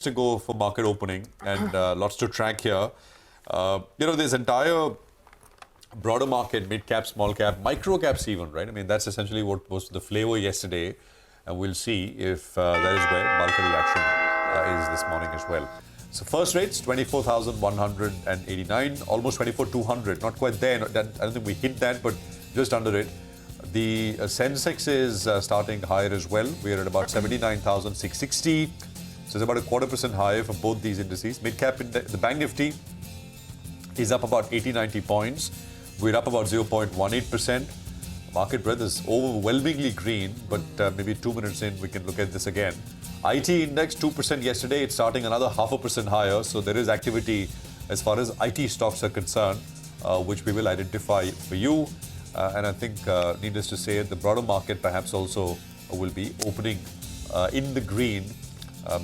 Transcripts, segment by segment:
to go for market opening and lots to track here. This entire broader market, mid cap, small cap, micro caps even, right? I mean, that's essentially what was the flavor yesterday. And we'll see if that is where bulk of the action is this morning as well. So first rates, 24,189, almost 24,200. Not quite there. I don't think we hit that, but just under it. The Sensex is starting higher as well. We're at about 79,660. So it's about 0.25% higher for both these indices. Mid-cap, the Bank Nifty is up about 80-90 points. We're up about 0.18%. Market breadth is overwhelmingly green, but maybe 2 minutes in, we can look at this again. IT index 2% yesterday. It's starting another 0.5% higher. So there is activity as far as IT stocks are concerned, which we will identify for you. And I think, needless to say, the broader market perhaps also will be opening in the green.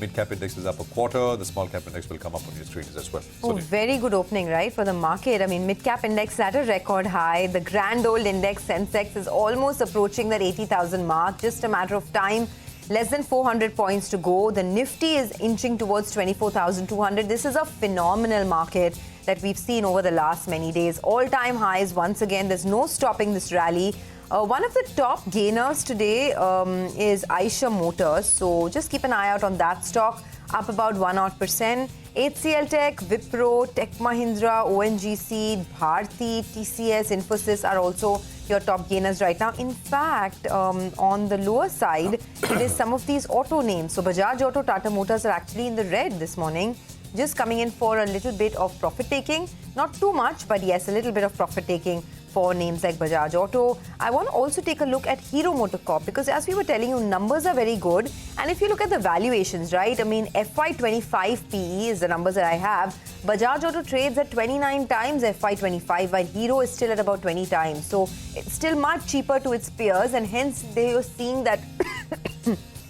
Mid-cap index is up 0.25. The small-cap index will come up on your screens as well. Oh, very good opening, right, for the market. I mean, mid-cap index is at a record high. The grand old index, Sensex, is almost approaching that 80,000 mark. Just a matter of time. Less than 400 points to go. The Nifty is inching towards 24,200. This is a phenomenal market that we've seen over the last many days. All-time highs once again. There's no stopping this rally. One of the top gainers today is Eicher Motors. So just keep an eye out on that stock, up about 1%. HCL Tech, Wipro, Tech Mahindra, ONGC, Bharti, TCS, Infosys are also your top gainers right now. In fact, on the lower side, it is some of these auto names. So Bajaj Auto, Tata Motors are actually in the red this morning, just coming in for a little bit of profit taking. Not too much, but yes, a little bit of profit taking for names like Bajaj Auto. I want to also take a look at Hero MotoCorp because as we were telling you, numbers are very good. And if you look at the valuations, right, I mean, FY25 PE is the numbers that I have. Bajaj Auto trades at 29 times FY25, while Hero is still at about 20 times. So it's still much cheaper to its peers, and hence they are seeing that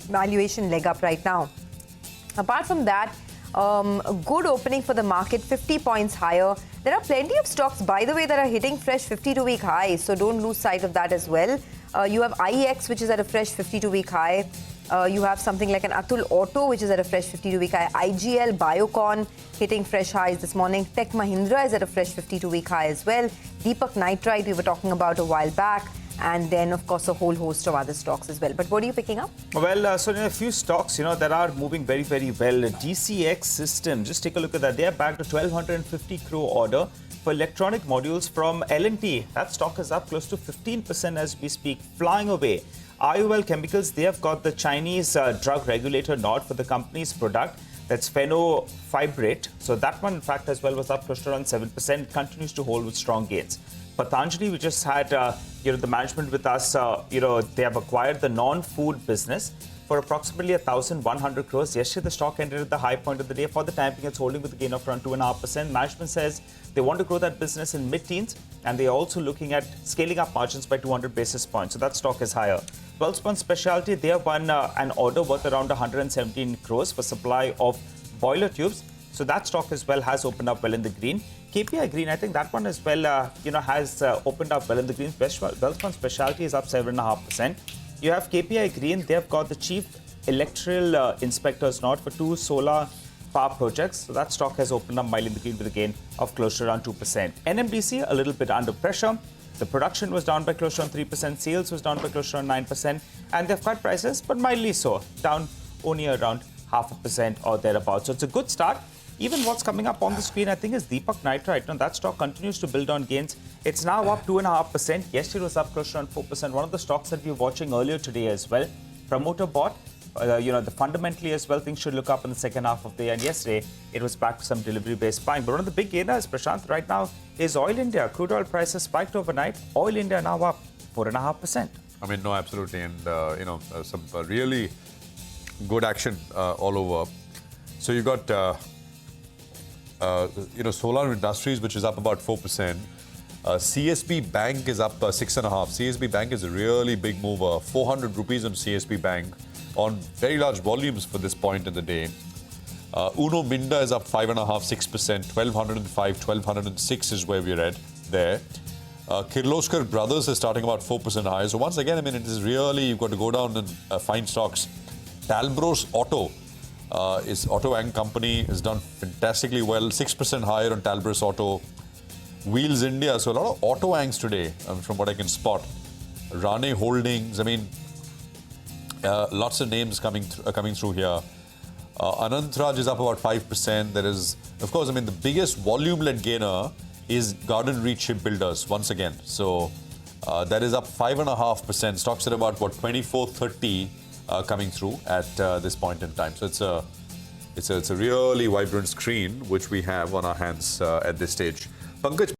valuation leg up right now. Apart from that, a good opening for the market, 50 points higher. There are plenty of stocks, by the way, that are hitting fresh 52-week highs, so don't lose sight of that as well. You have IEX, which is at a fresh 52-week high. You have something like an Atul Auto, which is at a fresh 52-week high. IGL, Biocon, hitting fresh highs this morning. Tech Mahindra is at a fresh 52-week high as well. Deepak Nitrite, we were talking about a while back. And then, of course, a whole host of other stocks as well. But what are you picking up? Well, so a few stocks, that are moving very, very well. DCX System, just take a look at that. They are back to 1,250 crore order for electronic modules from L&T. That stock is up close to 15% as we speak, flying away. IOL Chemicals, they have got the Chinese drug regulator nod for the company's product. That's fenofibrate. So that one, in fact, as well was up close to around 7%, continues to hold with strong gains. Patanjali, we just had the management with us. They have acquired the non-food business for approximately 1,100 crores. Yesterday, the stock ended at the high point of the day. For the time being, it's holding with a gain of around 2.5%. Management says they want to grow that business in mid-teens, and they're also looking at scaling up margins by 200 basis points. So that stock is higher. Welspun Specialty, they have won an order worth around 117 crores for supply of boiler tubes. So that stock as well has opened up well in the green. KPI Green, I think that one as well, has opened up well in the green. Welspun Specialty is up 7.5%. You have KPI Green. They have got the chief electoral inspector's nod for 2 solar power projects. So that stock has opened up mildly in the green with a gain of close to around 2%. NMDC, a little bit under pressure. The production was down by close to around 3%. Sales was down by close to around 9%. And they've cut prices, but mildly so, down only around 0.5% or thereabouts. So it's a good start. Even what's coming up on the screen, I think, is Deepak Nitrite. Now, that stock continues to build on gains. It's now up 2.5%. Yesterday, it was up close to around 4%. One of the stocks that we were watching earlier today as well. Promoter bought. The fundamentally as well, things should look up in the second half of the year. And yesterday, it was back to some delivery-based buying. But one of the big gainers, Prashant, right now is Oil India. Crude oil prices spiked overnight. Oil India now up 4.5%. I mean, no, absolutely. And, some really good action all over. So you've got... Solar Industries, which is up about 4%. CSB Bank is up 6.5%. CSB Bank is a really big mover. 400 rupees on CSB Bank on very large volumes for this point in the day. Uno Minda is up 5.5%, 6%. 1,205, 1,206 is where we're at there. Kirloskar Brothers is starting about 4% higher. So once again, I mean, it is really, you've got to go down and find stocks. Talbros Auto is Auto Ang Company has done fantastically well. 6% higher on Talbris Auto. Wheels India, so a lot of Auto Angs today, from what I can spot. Rane Holdings, I mean, lots of names coming through here. Anantraj is up about 5%. There is, of course, I mean, the biggest volume-led gainer is Garden Reach Shipbuilders once again. So that is up 5.5%. Stocks at about, what, 24.30 coming through at this point in time. So it's a really vibrant screen which we have on our hands at this stage. Pankaj.